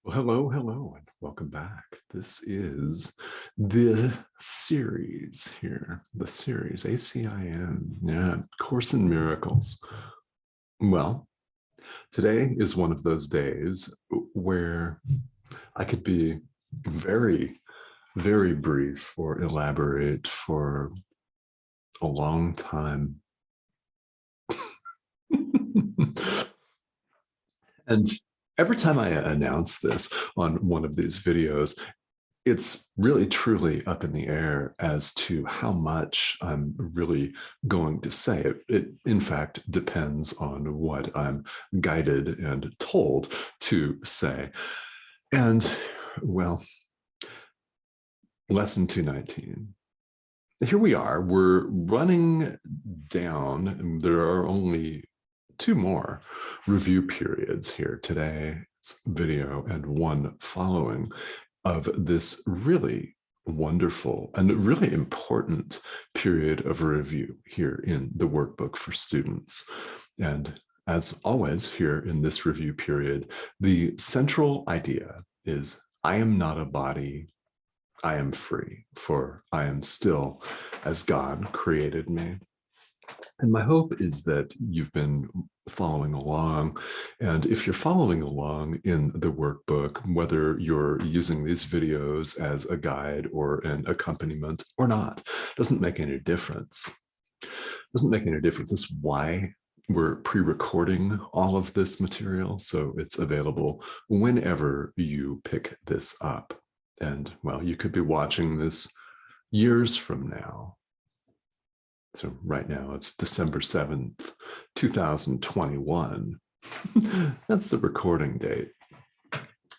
Well, hello, and welcome back. This is the series here, the series ACIM, Course in Miracles. Well, today is one of those days where I could be very, very brief or elaborate for a long time. And every time I announce this on one of these videos, it's really truly up in the air as to how much I'm really going to say. It in fact depends on what I'm guided and told to say. And well, lesson 219. Here we are, we're running down. There are only two more review periods here, today's video and one following, of this really wonderful and really important period of review here in the workbook for students. And as always, here in this review period, the central idea is I am not a body, I am free, for I am still as God created me. And my hope is that you've been following along. And if you're following along in the workbook, whether you're using these videos as a guide or an accompaniment or not, doesn't make any difference. Doesn't make any difference. That's why we're pre-recording all of this material, so it's available whenever you pick this up. And well, you could be watching this years from now. So right now it's December 7th, 2021. That's the recording date.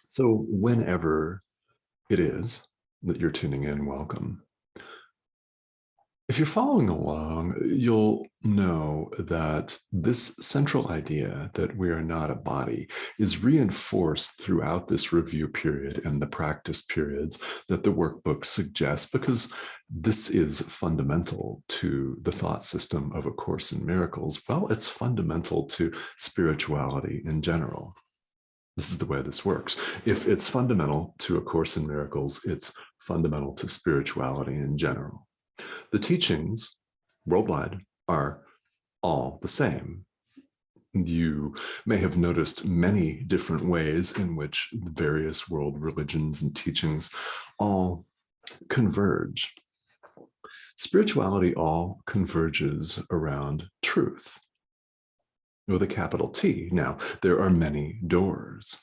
So whenever it is that you're tuning in, welcome. If you're following along, you'll know that this central idea that we are not a body is reinforced throughout this review period and the practice periods that the workbook suggests, because this is fundamental to the thought system of A Course in Miracles. Well, it's fundamental to spirituality in general. This is the way this works. If it's fundamental to A Course in Miracles, it's fundamental to spirituality in general. The teachings worldwide are all the same. You may have noticed many different ways in which various world religions and teachings all converge. Spirituality all converges around truth with a capital T. Now, there are many doors.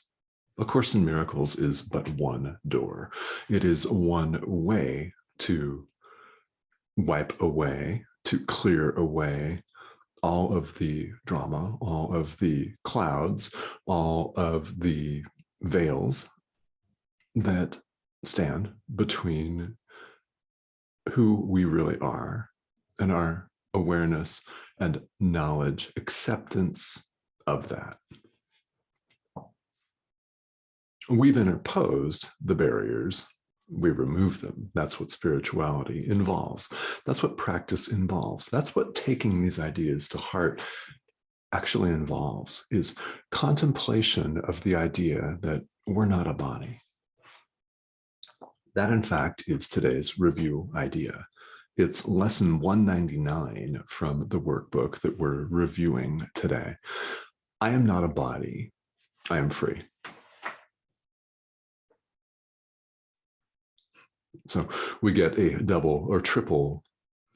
A Course in Miracles is but one door. It is one way to wipe away, to clear away all of the drama, all of the clouds, all of the veils that stand between who we really are and our awareness and knowledge, acceptance of that. We've interposed the barriers. We remove them. That's what spirituality involves. That's what practice involves. That's what taking these ideas to heart actually involves, is contemplation of the idea that we're not a body. That, in fact, is today's review idea. It's lesson 199 from the workbook that we're reviewing today. I am not a body. I am free. So we get a double or triple,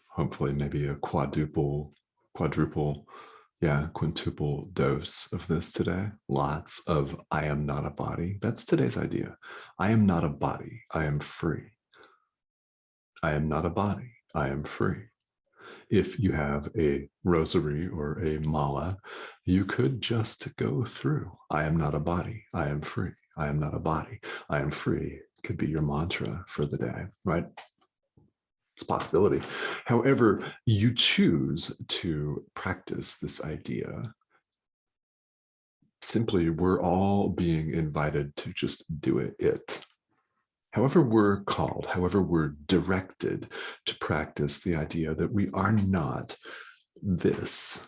hopefully maybe a quadruple, quintuple dose of this today. Lots of I am not a body. That's today's idea. I am not a body. I am free. I am not a body. I am free. If you have a rosary or a mala, you could just go through. I am not a body. I am free. I am not a body. I am free. Could be your mantra for the day, right? It's a possibility. However you choose to practice this idea, simply we're all being invited to just do it. However we're called, however we're directed to practice the idea that we are not this.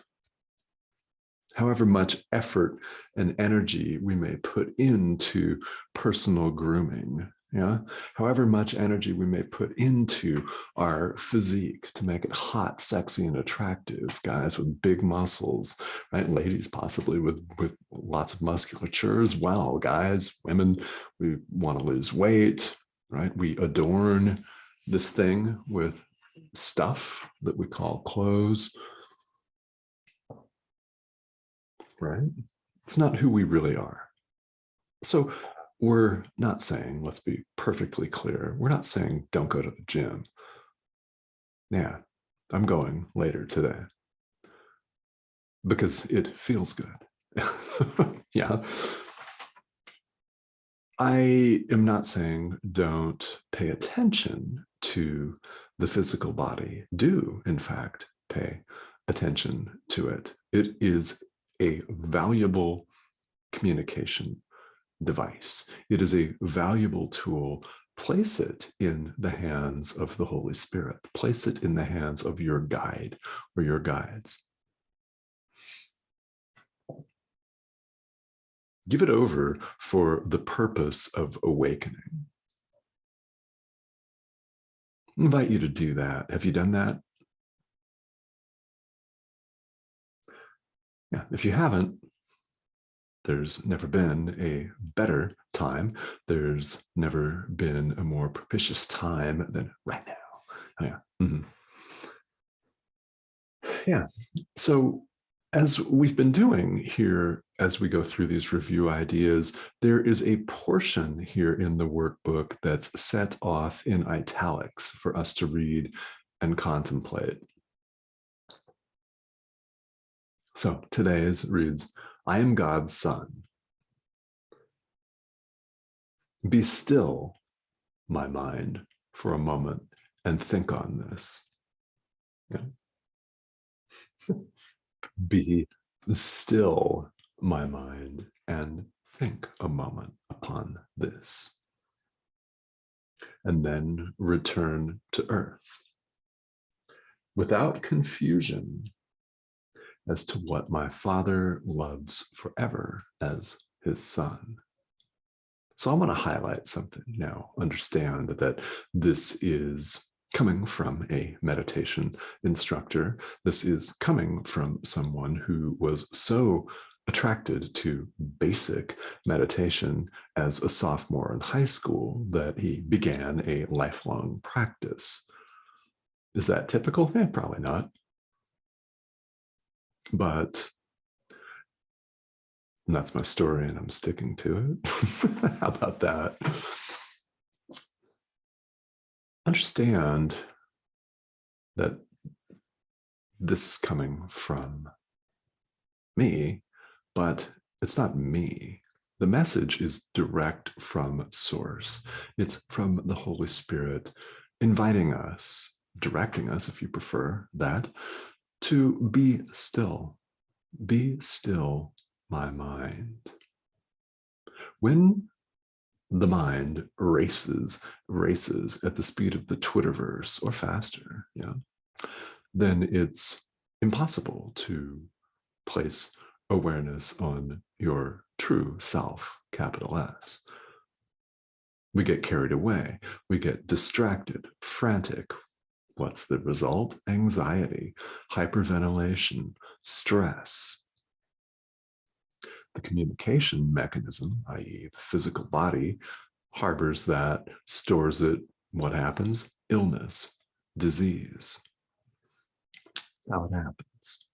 however much effort and energy we may put into personal grooming, yeah, however much energy we may put into our physique to make it hot, sexy, and attractive, guys with big muscles, right? Ladies possibly with lots of musculature as well. Guys, women, we want to lose weight, right? We adorn this thing with stuff that we call clothes, right? It's not who we really are. So we're not saying, let's be perfectly clear, we're not saying don't go to the gym. Yeah, I'm going later today because it feels good. Yeah. I am not saying don't pay attention to the physical body. Do, in fact, pay attention to it. It is a valuable communication device. It is a valuable tool. Place it in the hands of the Holy Spirit. Place it in the hands of your guide or your guides. Give it over for the purpose of awakening. I invite you to do that. Have you done that? Yeah, if you haven't, there's never been a better time. There's never been a more propitious time than right now. Oh, yeah. Mm-hmm. Yeah. So as we've been doing here, as we go through these review ideas, there is a portion here in the workbook that's set off in italics for us to read and contemplate. So today's reads, I am God's son. Be still, my mind, for a moment and think on this. Yeah. Be still, my mind, and think a moment upon this. And then return to earth without confusion as to what my Father loves forever as his son. So I want to highlight something now. Understand that this is coming from a meditation instructor. This is coming from someone who was so attracted to basic meditation as a sophomore in high school that he began a lifelong practice. Is that typical? Probably not. But that's my story and I'm sticking to it. How about that? Understand that this is coming from me, but it's not me. The message is direct from source. It's from the Holy Spirit inviting us, directing us, if you prefer that, to be still. Be still, my mind. When the mind races at the speed of the Twitterverse or faster, then it's impossible to place awareness on your true self, capital S. We get carried away. We get distracted, frantic. What's the result? Anxiety, hyperventilation, stress. The communication mechanism, i.e., the physical body, harbors that, stores it. What happens? Illness, disease. That's how it happens.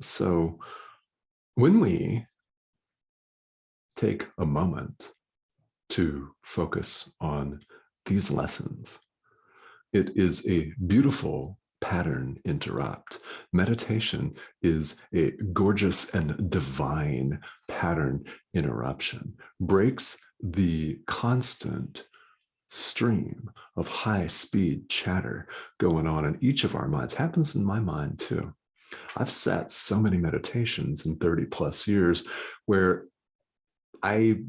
So when we take a moment to focus on these lessons, it is a beautiful pattern interrupt. Meditation is a gorgeous and divine pattern interruption, breaks the constant stream of high-speed chatter going on in each of our minds. Happens in my mind too. I've sat so many meditations in 30 plus years where I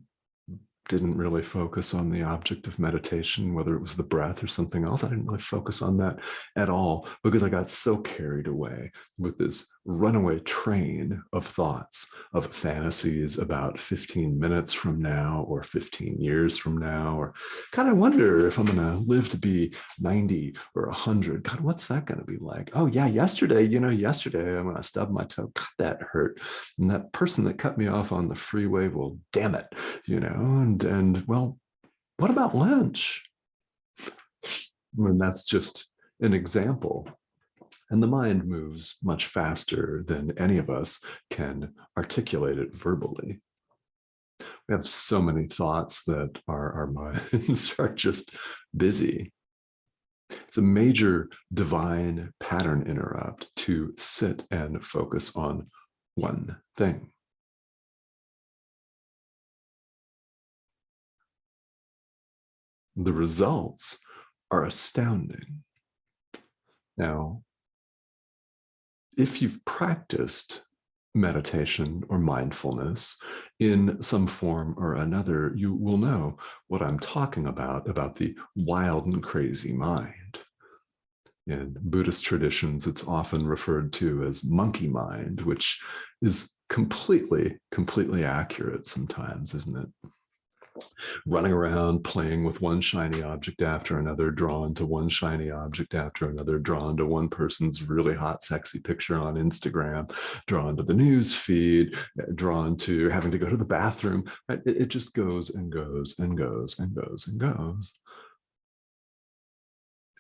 didn't really focus on the object of meditation, whether it was the breath or something else. I didn't really focus on that at all because I got so carried away with this runaway train of thoughts, of fantasies about 15 minutes from now or 15 years from now, or God, I wonder if I'm going to live to be 90 or 100. God, what's that going to be like? Oh yeah, yesterday I'm going to stub my toe. God, that hurt. And that person that cut me off on the freeway, well, damn it, and well, what about lunch? I mean, that's just an example. And the mind moves much faster than any of us can articulate it verbally. We have so many thoughts that our minds are just busy. It's a major divine pattern interrupt to sit and focus on one thing. The results are astounding. Now, if you've practiced meditation or mindfulness in some form or another, you will know what I'm talking about the wild and crazy mind. In Buddhist traditions, it's often referred to as monkey mind, which is completely accurate sometimes, isn't it? Running around playing with one shiny object after another, drawn to one shiny object after another, drawn to one person's really hot, sexy picture on Instagram, drawn to the news feed, drawn to having to go to the bathroom. Right? It just goes and goes and goes and goes and goes.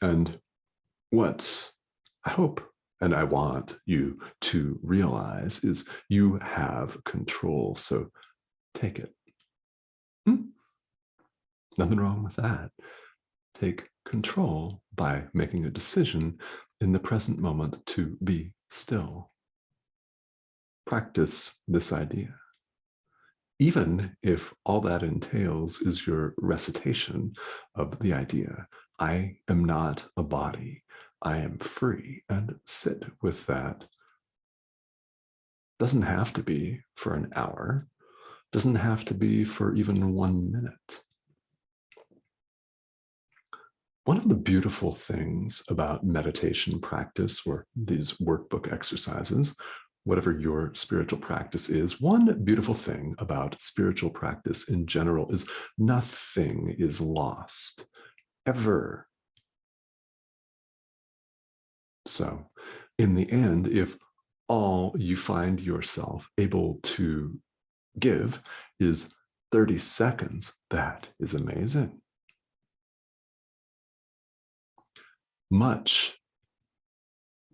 And what I hope and I want you to realize is you have control. So take it. Nothing wrong with that. Take control by making a decision in the present moment to be still. Practice this idea. Even if all that entails is your recitation of the idea, I am not a body, I am free, and sit with that. Doesn't have to be for an hour, doesn't have to be for even 1 minute. One of the beautiful things about meditation practice or these workbook exercises, whatever your spiritual practice is, one beautiful thing about spiritual practice in general is nothing is lost, ever. So in the end, if all you find yourself able to give is 30 seconds, that is amazing. Much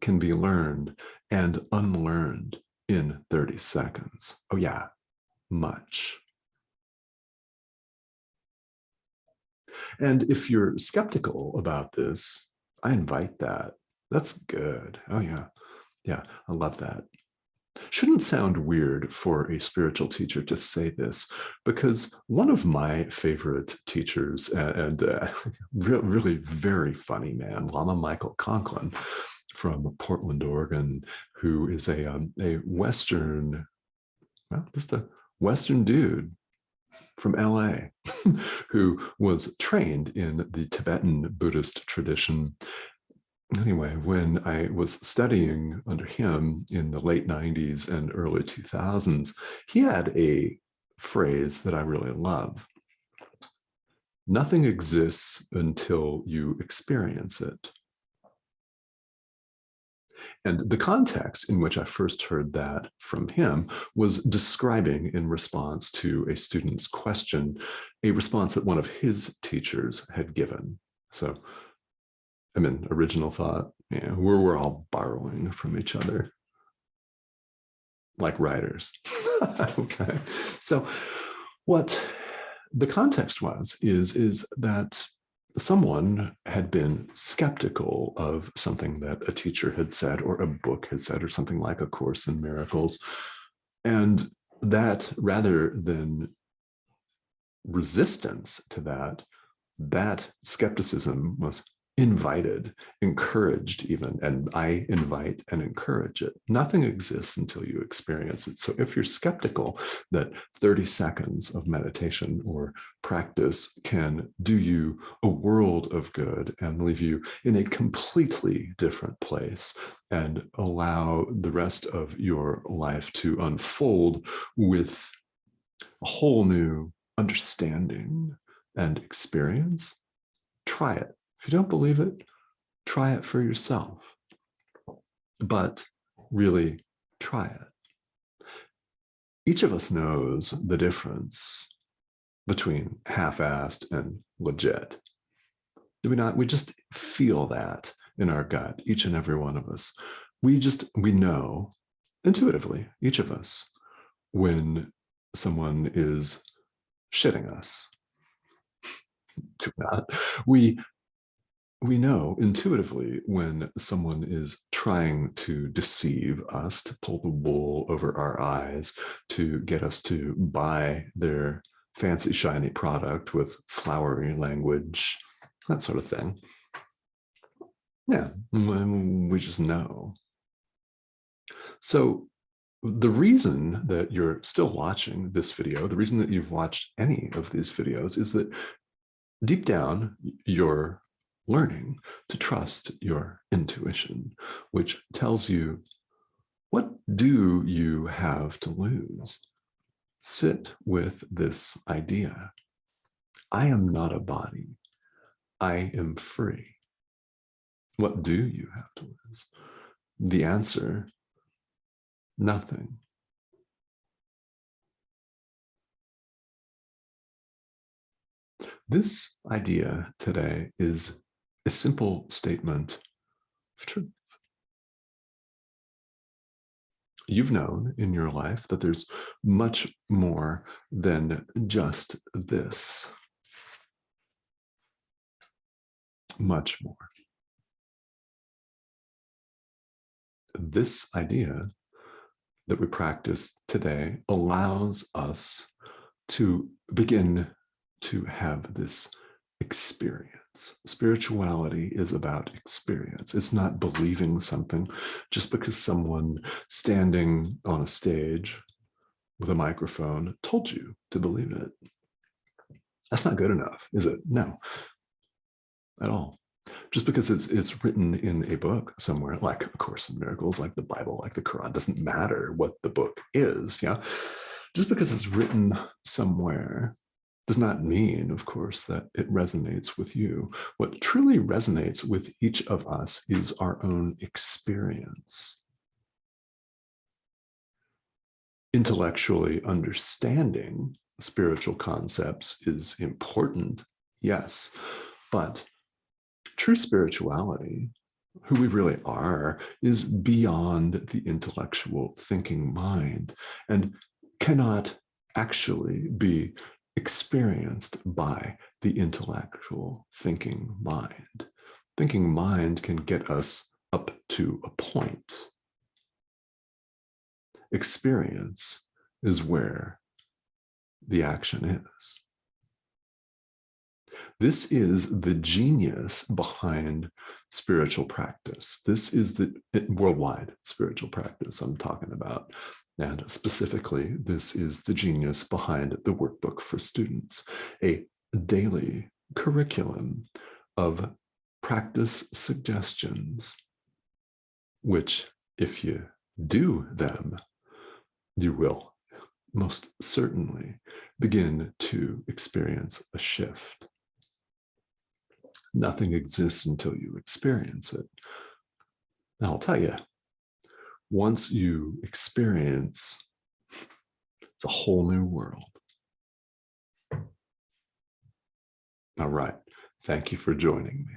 can be learned and unlearned in 30 seconds. Oh yeah, much. And if you're skeptical about this, I invite that. That's good. Oh yeah. Yeah, I love that. Shouldn't sound weird for a spiritual teacher to say this, because one of my favorite teachers and really very funny man, Lama Michael Conklin from Portland, Oregon, who is a Western, well, just a Western dude from LA, who was trained in the Tibetan Buddhist tradition. Anyway, when I was studying under him in the late 90s and early 2000s, he had a phrase that I really love. Nothing exists until you experience it. And the context in which I first heard that from him was describing, in response to a student's question, a response that one of his teachers had given. So I mean, original thought, yeah, we're all borrowing from each other like writers. Okay. So what the context was is that someone had been skeptical of something that a teacher had said or a book had said or something like A Course in Miracles. And that rather than resistance to that, that skepticism was invited, encouraged even, and I invite and encourage it. Nothing exists until you experience it. So if you're skeptical that 30 seconds of meditation or practice can do you a world of good and leave you in a completely different place and allow the rest of your life to unfold with a whole new understanding and experience, try it. If you don't believe it, try it for yourself. But really try it. Each of us knows the difference between half-assed and legit. Do we not? We just feel that in our gut, each and every one of us. We know intuitively, each of us, when someone is shitting us. Do not. We know intuitively when someone is trying to deceive us, to pull the wool over our eyes, to get us to buy their fancy, shiny product with flowery language, that sort of thing. Yeah, we just know. So the reason that you're still watching this video, the reason that you've watched any of these videos is that deep down, you're learning to trust your intuition, which tells you, what do you have to lose? Sit with this idea. I am not a body. I am free. What do you have to lose? The answer, nothing. This idea today is a simple statement of truth. You've known in your life that there's much more than just this. Much more. This idea that we practice today allows us to begin to have this experience. Spirituality is about experience. It's not believing something just because someone standing on a stage with a microphone told you to believe it. That's not good enough, is it? No, at all. Just because it's written in a book somewhere, like A Course in Miracles, like the Bible, like the Quran, doesn't matter what the book is. Yeah, just because it's written somewhere does not mean, of course, that it resonates with you. What truly resonates with each of us is our own experience. Intellectually understanding spiritual concepts is important, yes, but true spirituality, who we really are, is beyond the intellectual thinking mind and cannot actually be experienced by the intellectual thinking mind. Thinking mind can get us up to a point. Experience is where the action is. This is the genius behind spiritual practice. This is the worldwide spiritual practice I'm talking about. And specifically, this is the genius behind the Workbook for Students, a daily curriculum of practice suggestions, which, if you do them, you will most certainly begin to experience a shift. Nothing exists until you experience it. Now, I'll tell you, once you experience, it's a whole new world. All right. Thank you for joining me.